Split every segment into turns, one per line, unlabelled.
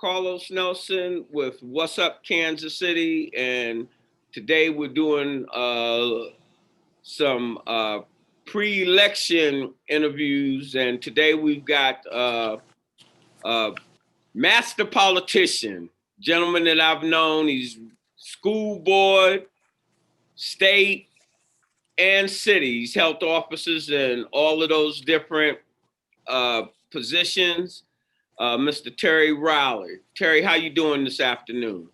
Carlos Nelson with What's Up Kansas City, and today we're doing some pre-election interviews, and today we've got master politician, gentleman that I've known. He's school board, state, and city. He's held offices in all of those different positions. Mr. Terry Riely. Terry, how you doing this afternoon?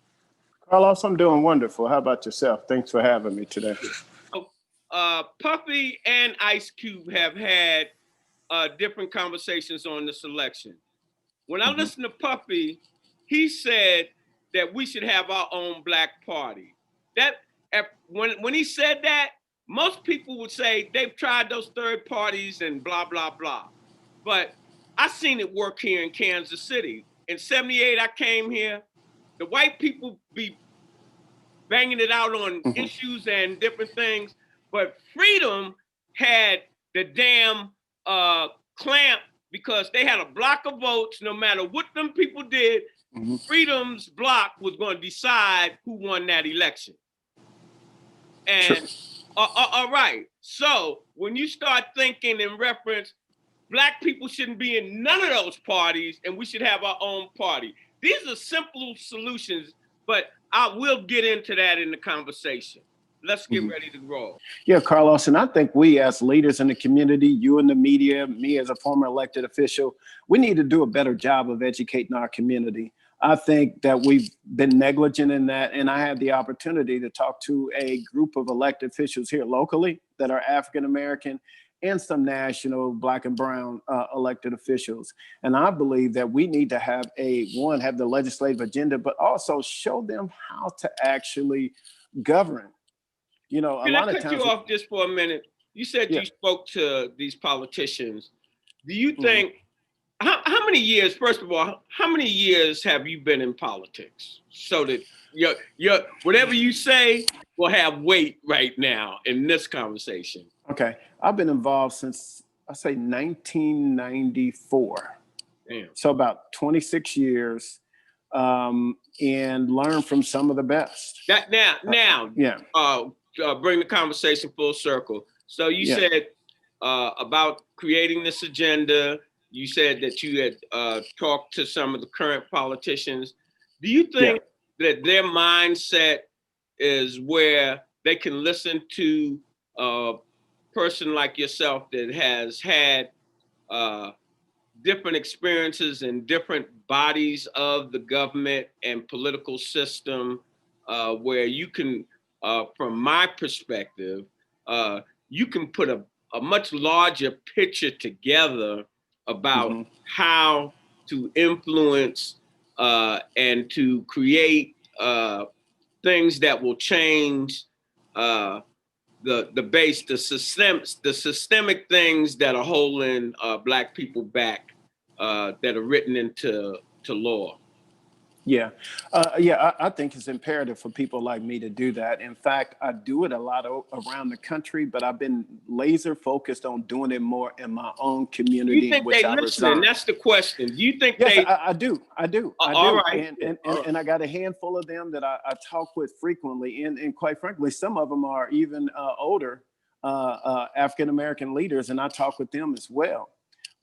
Carlos, I'm doing wonderful. How about yourself? Thanks for having me today.
Puffy and Ice Cube have had different conversations on this election. When I listened to Puffy, he said that we should have our own black party. When he said that, most people would say they've tried those third parties and blah, blah, blah. But I seen it work here in Kansas City. In '78, I came here. The white people be banging it out on issues and different things, but Freedom had the damn clamp because they had a block of votes. No matter what them people did, Freedom's block was going to decide who won that election. And all right, so when you start thinking in reference, Black people shouldn't be in none of those parties, and we should have our own party. These are simple solutions, but I will get into that in the conversation. Let's get ready to roll.
Yeah, Carlos, and I think we as leaders in the community, you in the media, me as a former elected official, we need to do a better job of educating our community. I think that we've been negligent in that, and I had the opportunity to talk to a group of elected officials here locally that are African-American and some national Black and brown elected officials. And I believe that we need to have have the legislative agenda, but also show them how to actually govern. You know,
Can I cut you off just for a minute? You said you spoke to these politicians. Do you think, how many years, first of all, how many years have you been in politics? So that your whatever you say will have weight right now in this conversation.
Okay, I've been involved since, I say 1994.
Damn.
So about 26 years, and learned from some of the best.
Bring the conversation full circle. So you said about creating this agenda. You said that you had talked to some of the current politicians. Do you think that their mindset is where they can listen to person like yourself that has had different experiences in different bodies of the government and political system, where you can, from my perspective, you can put a much larger picture together about how to influence and to create things that will change the systemic things that are holding Black people back, that are written into law.
I think it's imperative for people like me to do that. In fact, I do it a lot around the country, but I've been laser focused on doing it more in my own community.
Do you think they listen? That's the question. Do you think they?
I do.
All right.
And I got a handful of them that I talk with frequently, and quite frankly, some of them are even older African-American leaders, and I talk with them as well.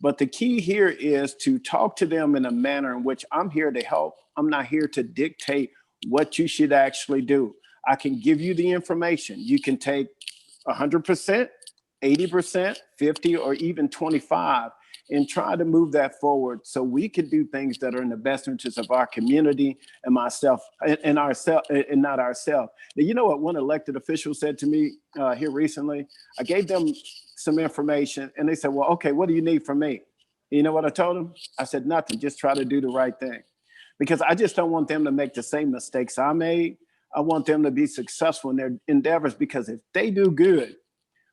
But the key here is to talk to them in a manner in which I'm here to help. I'm not here to dictate what you should actually do. I can give you the information. You can take 100%, 80%, 50, or even 25 and try to move that forward so we can do things that are in the best interest of our community and myself and not ourselves. Now, you know what one elected official said to me here recently? I gave them some information and they said, well, okay, what do you need from me? You know what I told them? I said, nothing, just try to do the right thing. Because I just don't want them to make the same mistakes I made. I want them to be successful in their endeavors, because if they do good,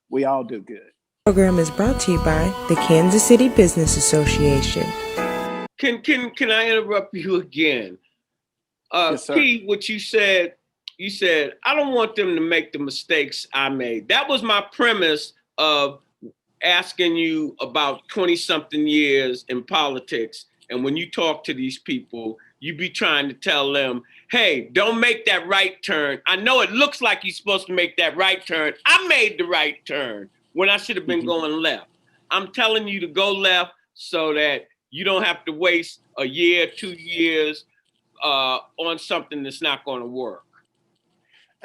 we all do good.
The program is brought to you by the Kansas City Business Association.
Can I interrupt you again?
Yes, sir.
Pete, what you said, I don't want them to make the mistakes I made. That was my premise of asking you about 20-something years in politics. And when you talk to these people, you be trying to tell them, hey, don't make that right turn. I know it looks like you're supposed to make that right turn. I made the right turn when I should have been going left. I'm telling you to go left so that you don't have to waste a year, 2 years on something that's not going to work.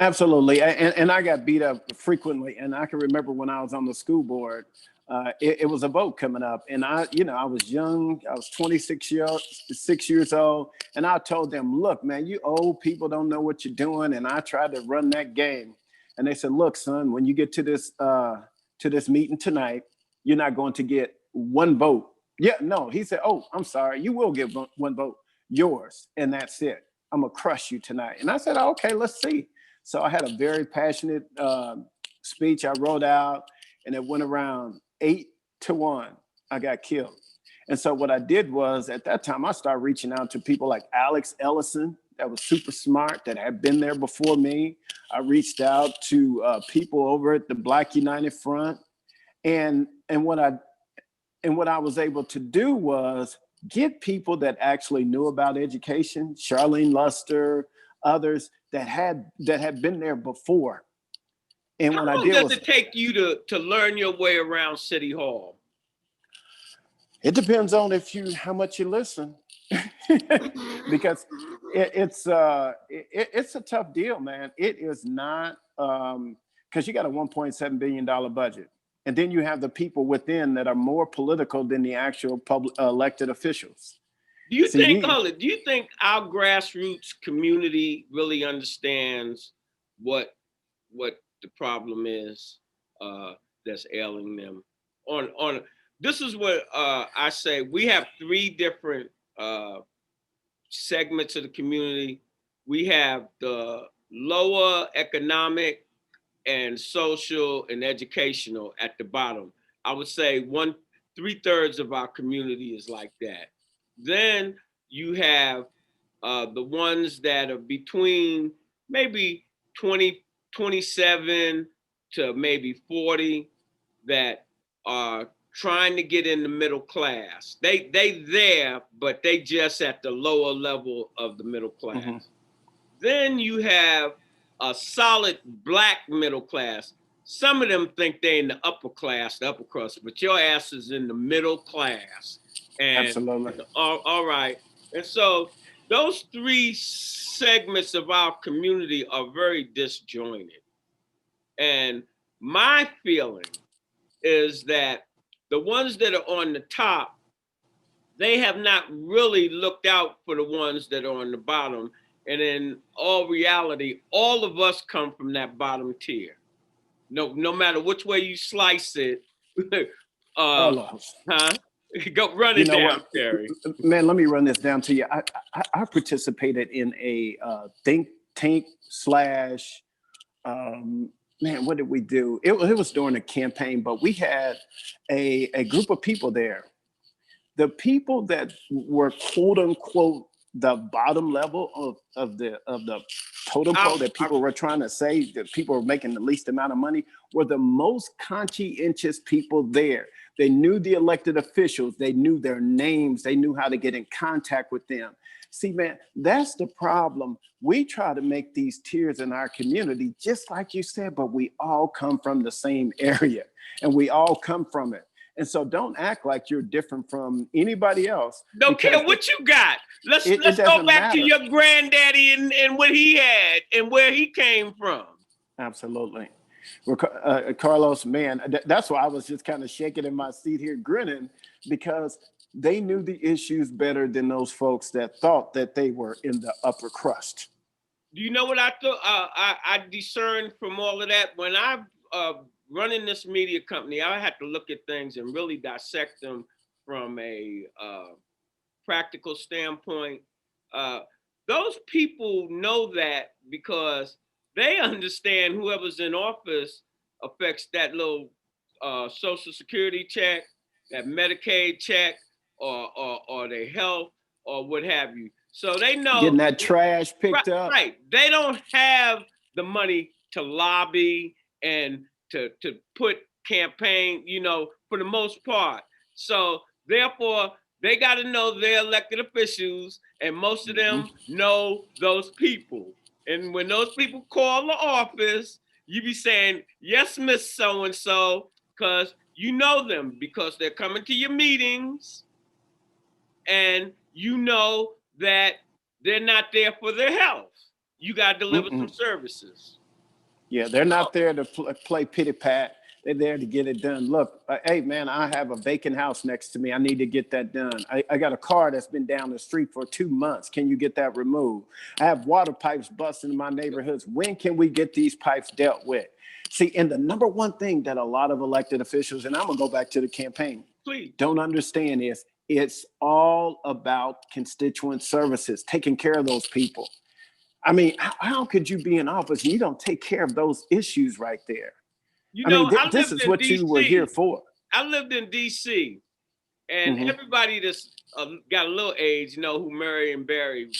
Absolutely. And I got beat up frequently. And I can remember when I was on the school board, it was a vote coming up. And I was young. I was 6 years old. And I told them, look, man, you old people don't know what you're doing. And I tried to run that game. And they said, look, son, when you get to this meeting tonight, you're not going to get one vote. Yeah, no. He said, oh, I'm sorry. You will get one vote, yours. And that's it. I'm going to crush you tonight. And I said, oh, okay, let's see. So I had a very passionate speech I wrote out, and it went around 8-1. I got killed. And so what I did was, at that time, I started reaching out to people like Alex Ellison, that was super smart, that had been there before me. I reached out to people over at the Black United Front. And what I was able to do was get people that actually knew about education, Charlene Luster, others that had been there before. And
how long does it take you to learn your way around City Hall?
It depends on how much you listen, because it's a tough deal, man. It is not, because you got a $1.7 billion budget. And then you have the people within that are more political than the actual public elected officials.
Do you think our grassroots community really understands what the problem is that's ailing them? This is what I say. We have 3 different segments of the community. We have the lower economic and social and educational at the bottom. I would say 3/3 of our community is like that. Then you have the ones that are between maybe 27 to maybe 40 that are trying to get in the middle class. They there, but they just at the lower level of the middle class. Mm-hmm. Then you have a solid Black middle class. Some of them think they're in the upper class, the upper crust, but your ass is in the middle class. And
absolutely.
All right. And so those 3 segments of our community are very disjointed. And my feeling is that the ones that are on the top, they have not really looked out for the ones that are on the bottom. And in all reality, all of us come from that bottom tier. No matter which way you slice it. Go run it down, Terry.
Man, let me run this down to you. I participated in a think tank / man, what did we do? It was during a campaign, but we had a group of people there. The people that were quote unquote the bottom level of the totem pole that people were trying to say that people were making the least amount of money were the most conscientious people there. They knew the elected officials. They knew their names. They knew how to get in contact with them. See, man, that's the problem. We try to make these tiers in our community, just like you said, but we all come from the same area and we all come from it. And so don't act like you're different from anybody else.
Don't care what you got. Let's go back to your granddaddy and what he had and where he came from.
Absolutely. Carlos, man, that's why I was just kind of shaking in my seat here, grinning, because they knew the issues better than those folks that thought that they were in the upper crust.
Do you know what I thought? I discerned from all of that when I running this media company. I had to look at things and really dissect them from a practical standpoint. Those people know that because they understand whoever's in office affects that little Social Security check, that Medicaid check, or their health, or what have you. So they know
getting that trash picked up.
Right. They don't have the money to lobby and to put campaign, for the most part. So therefore, They got to know their elected officials, and most of them know those people. And when those people call the office, you be saying, yes, Miss So-and-so, because you know them, because they're coming to your meetings, and you know that they're not there for their health. You got to deliver some services.
Yeah, they're not there to play pity pat. They're there to get it done. Look, hey, man, I have a vacant house next to me. I need to get that done. I got a car that's been down the street for 2 months. Can you get that removed? I have water pipes busting in my neighborhoods. When can we get these pipes dealt with? See, and the number one thing that a lot of elected officials, and I'm going to go back to the campaign,
Please.
don't understand is it's all about constituent services, taking care of those people. I mean, how could you be in office and you don't take care of those issues right there?
You
I
know,
mean, this is what you were here for.
I lived in D.C., and everybody that's got a little age know who Marion Barry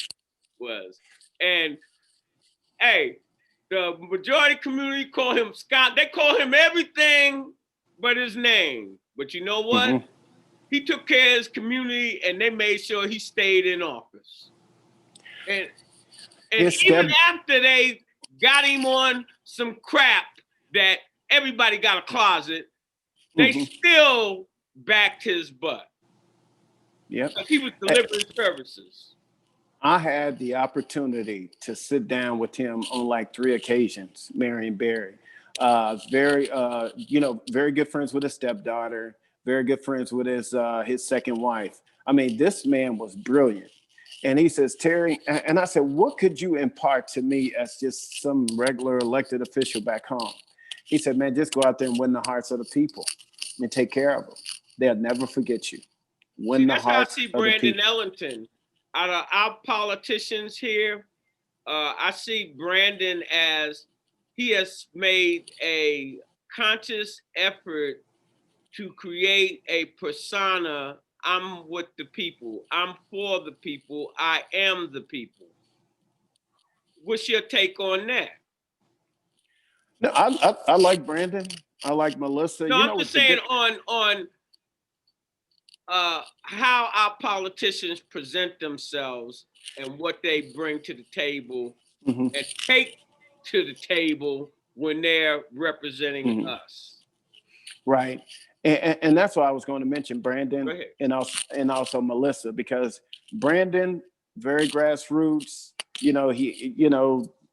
was. And, hey, the majority community call him Scott. They call him everything but his name. But you know what? He took care of his community, and they made sure he stayed in office. And even after they got him on some crap that everybody got a closet, they still backed his butt.
Yep.
He was delivering services.
I had the opportunity to sit down with him on like 3 occasions, Marion Barry. Very good friends with his stepdaughter, very good friends with his second wife. I mean, this man was brilliant. And he says, Terry, and I said, what could you impart to me as just some regular elected official back home? He said, man, just go out there and win the hearts of the people and take care of them. They'll never forget you. Win the hearts of the people.
That's how I see Brandon Ellington. Out of our politicians here, I see Brandon as he has made a conscious effort to create a persona. I'm with the people. I'm for the people. I am the people. What's your take on that?
No, I like Brandon. I like Melissa.
No, I'm just saying on how our politicians present themselves and what they bring to the table and take to the table when they're representing us.
Right. And that's why I was going to mention Brandon and also Melissa, because Brandon, very grassroots,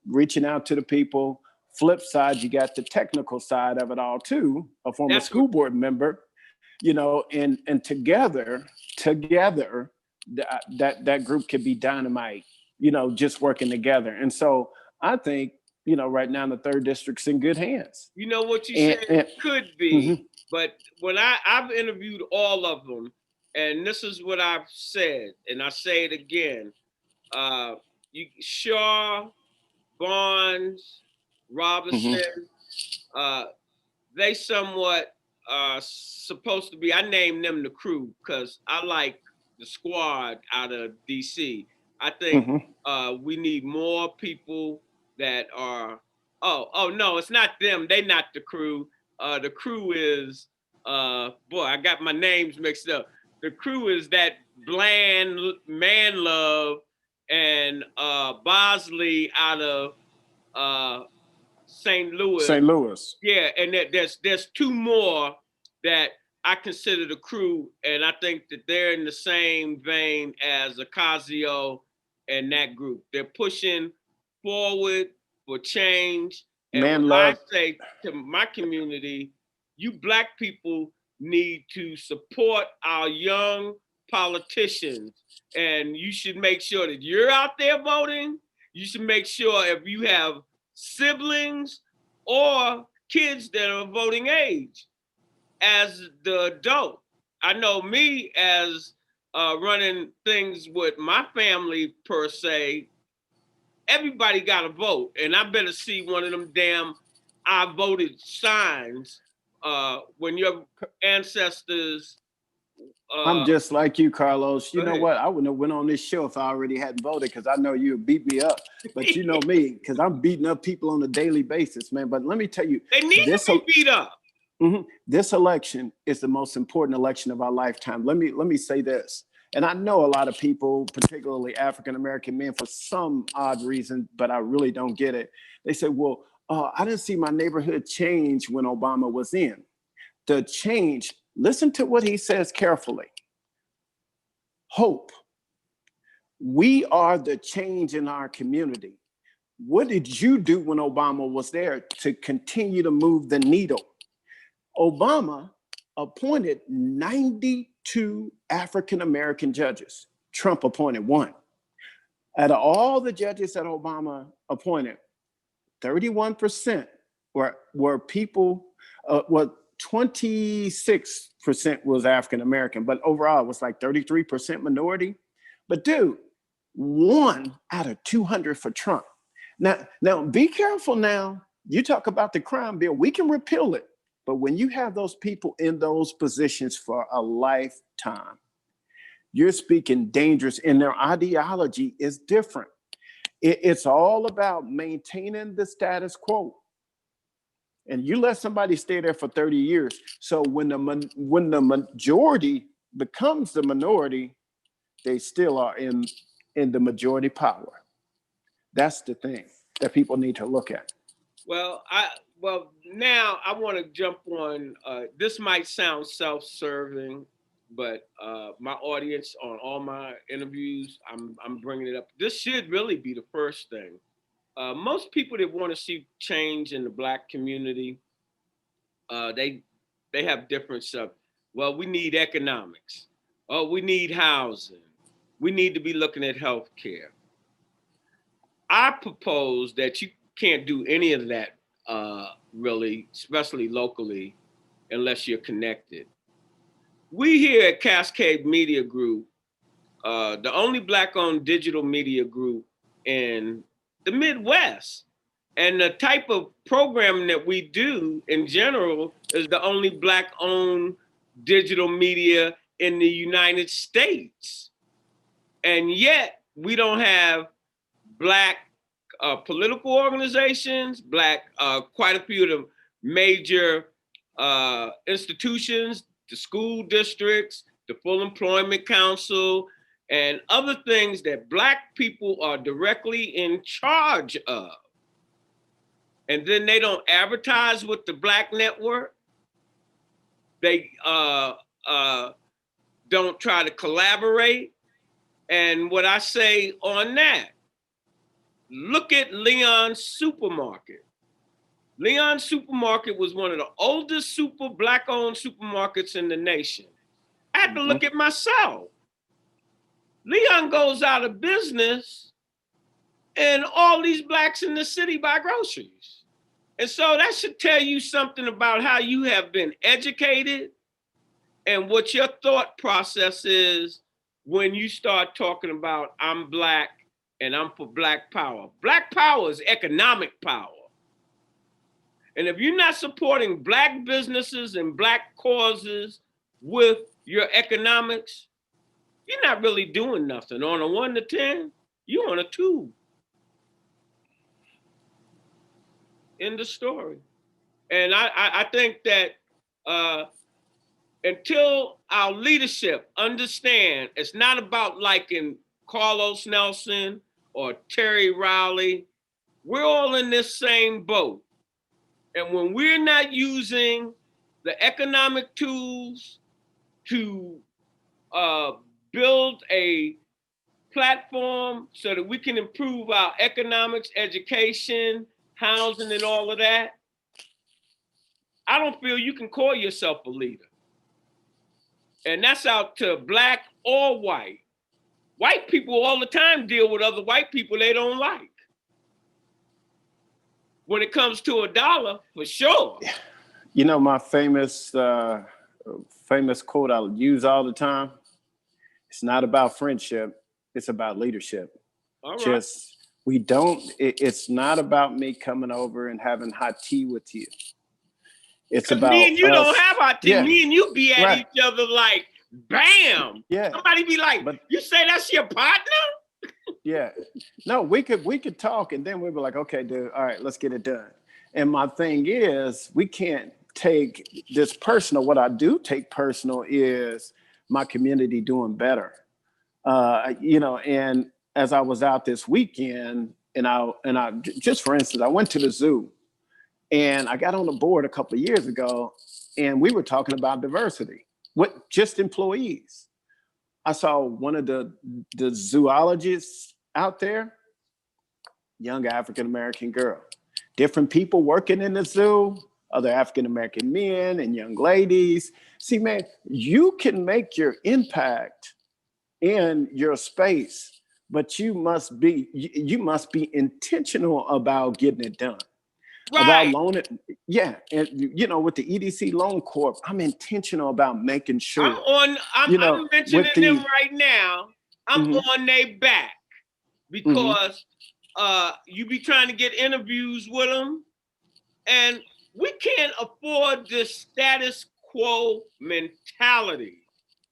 reaching out to the people. Flip side, you got the technical side of it all too, a former school board member, and together that group could be dynamite, just working together. And so I think, right now the 3rd district's in good hands.
You know what you said could be, but when I've interviewed all of them, and this is what I've said, and I say it again, Shaw, Barnes, Robinson, they somewhat supposed to be, I named them the crew because I like the squad out of DC. I think we need more people that are, no, it's not them. They not the crew. The crew is, I got my names mixed up. The crew is that Bland, Man Love, and Bosley out of St. Louis.
St. Louis.
Yeah, and there's 2 more that I consider the crew, and I think that they're in the same vein as Ocasio and that group. They're pushing forward for change. And I say to my community, you Black people need to support our young politicians, and you should make sure that you're out there voting. You should make sure if you have siblings or kids that are voting age as the adult. I know me as running things with my family per se, everybody got to vote. And I better see one of them damn I voted signs when your ancestors.
I'm just like you, Carlos. You know what? I wouldn't have went on this show if I already hadn't voted, because I know you would beat me up. But you know me, because I'm beating up people on a daily basis, man. But let me tell you,
they need to be beat up.
This election is the most important election of our lifetime. Let me say this. And I know a lot of people, particularly African-American men, for some odd reason, but I really don't get it. They say, well, I didn't see my neighborhood change when Obama was in. The change, listen to what he says carefully. Hope. We are the change in our community. What did you do when Obama was there to continue to move the needle? Obama appointed 92 African-American judges. Trump appointed 1. Out of all the judges that Obama appointed, 31% were people, 26% was African-American, but overall it was like 33% minority. But dude, 1 out of 200 for Trump. Now be careful now. You talk about the crime bill, we can repeal it. But when you have those people in those positions for a lifetime, you're speaking dangerous, and their ideology is different. It's all about maintaining the status quo. And you let somebody stay there for 30 years. So when the majority becomes the minority, they still are in the majority power. That's the thing that people need to look at.
Well, now I want to jump on. This might sound self-serving, but my audience on all my interviews, I'm bringing it up. This should really be the first thing. Most people that want to see change in the Black community, they have different stuff. Well, we need economics. Oh, we need housing. We need to be looking at healthcare. I propose that you can't do any of that really, especially locally, unless you're connected. We here at Cascade Media Group, the only Black-owned digital media group in the Midwest, and the type of programming that we do in general is the only Black-owned digital media in the United States. And yet we don't have Black political organizations, quite a few of the major institutions, the school districts, the Full Employment Council, and other things that Black people are directly in charge of. And then they don't advertise with the Black network. They don't try to collaborate. And what I say on that, look at Leon's Supermarket. Leon's Supermarket was one of the oldest Black-owned supermarkets in the nation. I had to look at myself. Leon goes out of business and all these Blacks in the city buy groceries. And so that should tell you something about how you have been educated and what your thought process is when you start talking about I'm Black and I'm for Black power. Black power is economic power. And if you're not supporting Black businesses and Black causes with your economics, you're not really doing nothing. On a 1 to 10, you're on a 2. End of story. And I think that until our leadership understand it's not about liking Carlos Nelson or Terry Riely, we're all in this same boat. And when we're not using the economic tools to build a platform so that we can improve our economics, education, housing, and all of that, I don't feel you can call yourself a leader. And that's out to Black or white. White people all the time deal with other white people they don't like. When it comes to a dollar, for sure.
You know, my famous quote I use all the time, it's not about friendship, it's about leadership.
All right.
It's not about me coming over and having hot tea with you. It's about
me and you don't have hot tea.
Yeah.
Me and you be at
Right.
each other like, bam.
Yeah.
Somebody be like,
But
you say that's your partner?
yeah, no, we could talk, and then we'd be like, okay, dude, all right, let's get it done. And my thing is, we can't take this personal. What I do take personal is my community doing better. And as I was out this weekend, and I just for instance, I went to the zoo, and I got on the board a couple of years ago, and we were talking about diversity with just employees. I saw one of the zoologists out there, young African American girl, different people working in the zoo, other African American men and young ladies. See, man, you can make your impact in your space, but you must be intentional about getting it done. About
Right.
loaning, yeah, and with the EDC Loan Corp, I'm intentional about making sure,
I'm mentioning
with the
them right now. I'm on their back because you be trying to get interviews with them, and we can't afford this status quo mentality.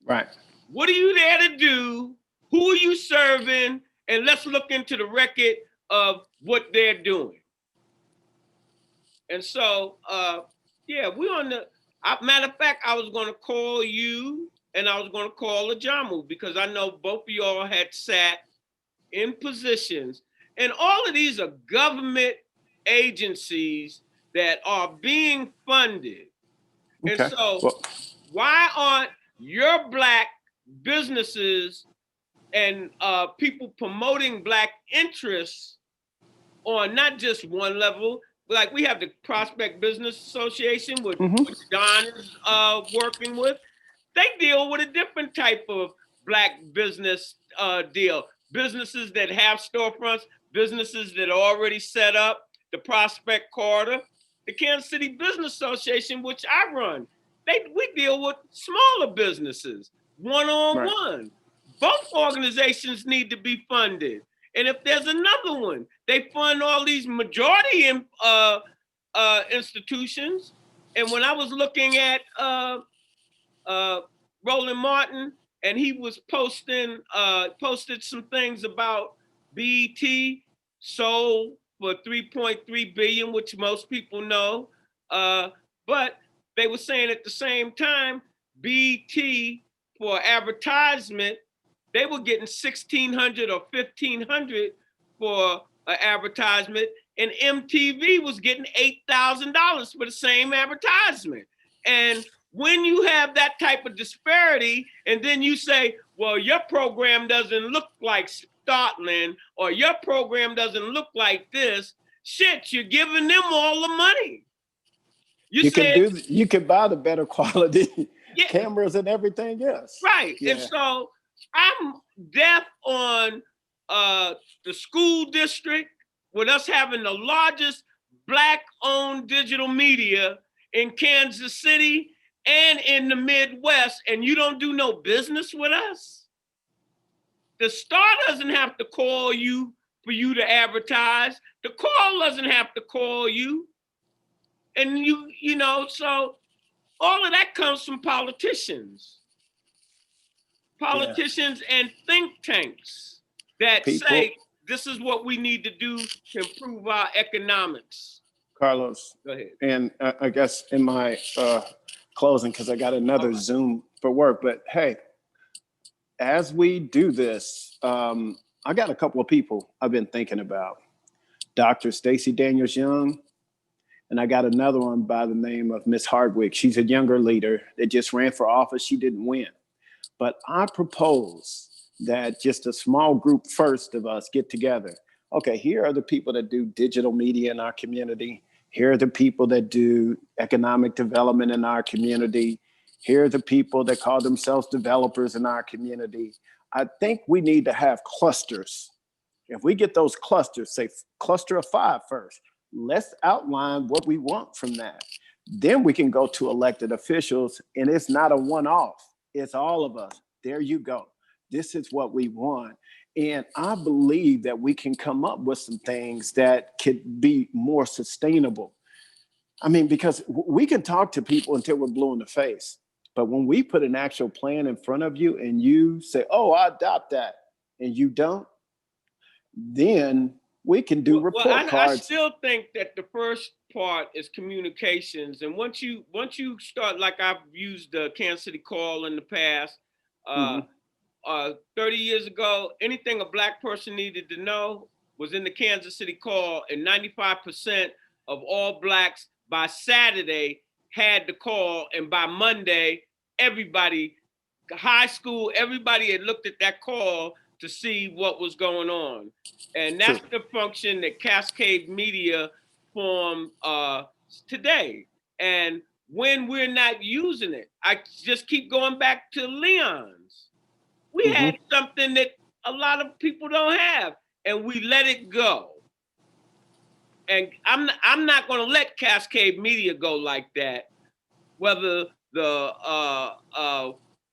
right.
What are you there to do? Who are you serving? And let's look into the record of what they're doing. And so, we on the. Matter of fact, I was going to call you and I was going to call Ajamu because I know both of y'all had sat in positions, and all of these are government agencies that are being funded. Okay. And so, why aren't your Black businesses and people promoting Black interests on not just one level? Like we have the Prospect Business Association, which Don is working with. They deal with a different type of Black business deal. Businesses that have storefronts, businesses that are already set up, the Prospect Corridor, the Kansas City Business Association, which I run. We deal with smaller businesses, one-on-one. Right. Both organizations need to be funded. And if there's another one, they fund all these majority institutions. And when I was looking at Roland Martin, and he was posted some things about BET sold for $3.3 billion, which most people know. But they were saying at the same time, BET for advertisement, they were getting $1,600 or $1,500 for an advertisement, and MTV was getting $8,000 for the same advertisement. And when you have that type of disparity, and then you say, well, your program doesn't look like Startland, or your program doesn't look like this, shit, you're giving them all the money.
You can buy the better quality cameras and everything else.
Right. Yeah. And so I'm deaf on the school district with us having the largest Black-owned digital media in Kansas City and in the Midwest, and you don't do no business with us. The Star doesn't have to call you for you to advertise. The Call doesn't have to call you. And so all of that comes from politicians. Politicians and think tanks that say this is what we need to do to improve our economics.
Carlos,
go ahead.
And I guess in my closing, because I got another Zoom for work, but hey, as we do this, I got a couple of people I've been thinking about. Dr. Stacey Daniels Young, and I got another one by the name of Miss Hardwick. She's a younger leader that just ran for office. She didn't win. But I propose that just a small group first of us get together. Okay, here are the people that do digital media in our community. Here are the people that do economic development in our community. Here are the people that call themselves developers in our community. I think we need to have clusters. If we get those clusters, say cluster of 5 first, let's outline what we want from that. Then we can go to elected officials, and it's not a one-off. It's all of us. There you go. This is what we want. And I believe that we can come up with some things that could be more sustainable. I mean, because we can talk to people until we're blue in the face. But when we put an actual plan in front of you and you say, oh, I adopt that, and you don't, then we can do report cards.
I still think that the first part is communications. And once you start, like I've used the Kansas City Call in the past, 30 years ago, anything a black person needed to know was in the Kansas City Call, and 95% of all blacks by Saturday had the call, and by Monday, everybody, high school, everybody had looked at that call to see what was going on. And that's the function that Cascade Media formed today. And when we're not using it, I just keep going back to Leon's. We had something that a lot of people don't have, and we let it go. And I'm not going to let Cascade Media go like that, whether the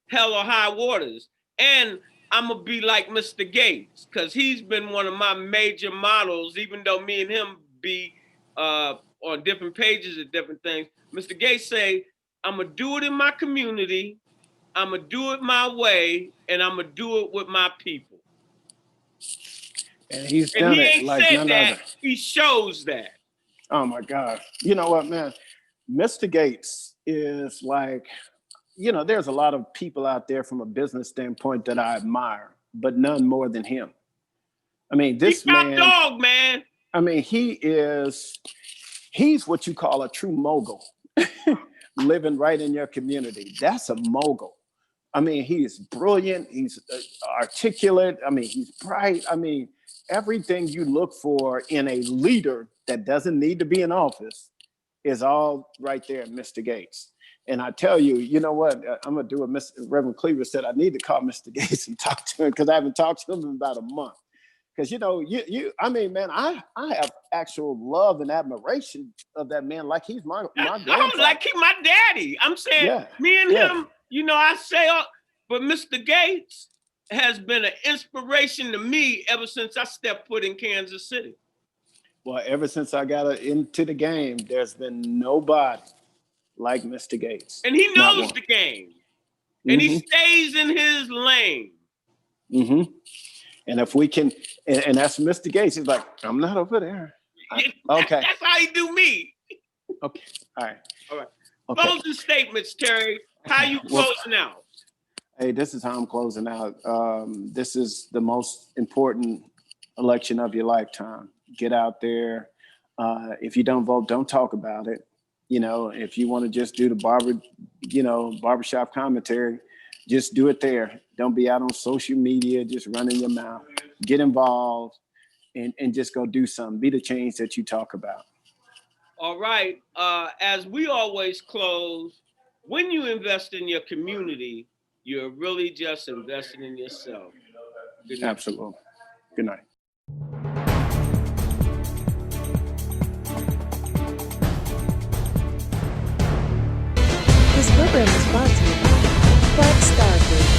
hell or high waters. And I'm going to be like Mr. Gates, because he's been one of my major models, even though me and him be on different pages of different things. Mr. Gates say, I'm going to do it in my community, I'm going to do it my way, and I'm going to do it with my people.
And he's done it like none other.
He shows that.
Oh my God. You know what, man? Mr. Gates is like, you know, there's a lot of people out there from a business standpoint that I admire, but none more than him. I mean, this man,
dog, man.
I mean, he's what you call a true mogul, living right in your community. That's a mogul. I mean, he is brilliant. He's articulate. I mean, he's bright. I mean, everything you look for in a leader that doesn't need to be in office is all right there in Mr. Gates. And I tell you, you know what? I'm going to do what Reverend Cleaver said. I need to call Mr. Gates and talk to him, because I haven't talked to him in about a month. Because, you know, I mean, man, I have actual love and admiration of that man, like he's my grandfather.
Like he's my daddy. I'm saying, me and him, you know, I say, but Mr. Gates has been an inspiration to me ever since I stepped foot in Kansas City.
Well, ever since I got into the game, there's been nobody like Mr. Gates.
And he knows the game. And he stays in his lane.
And if we can, and that's Mr. Gates, he's like, I'm not over there. Okay.
That's how he do me.
Okay. All right.
Okay. Closing statements, Terry. How you closing out?
Hey, this is how I'm closing out. This is the most important election of your lifetime. Get out there. If you don't vote, don't talk about it. You know, if you want to just do the barbershop commentary, just do it there. Don't be out on social media, just running your mouth. Get involved and just go do something. Be the change that you talk about.
All right. As we always close, when you invest in your community, you're really just investing in yourself. Good night.
Absolutely. Good night.
This program is brought to you by Black Star Group.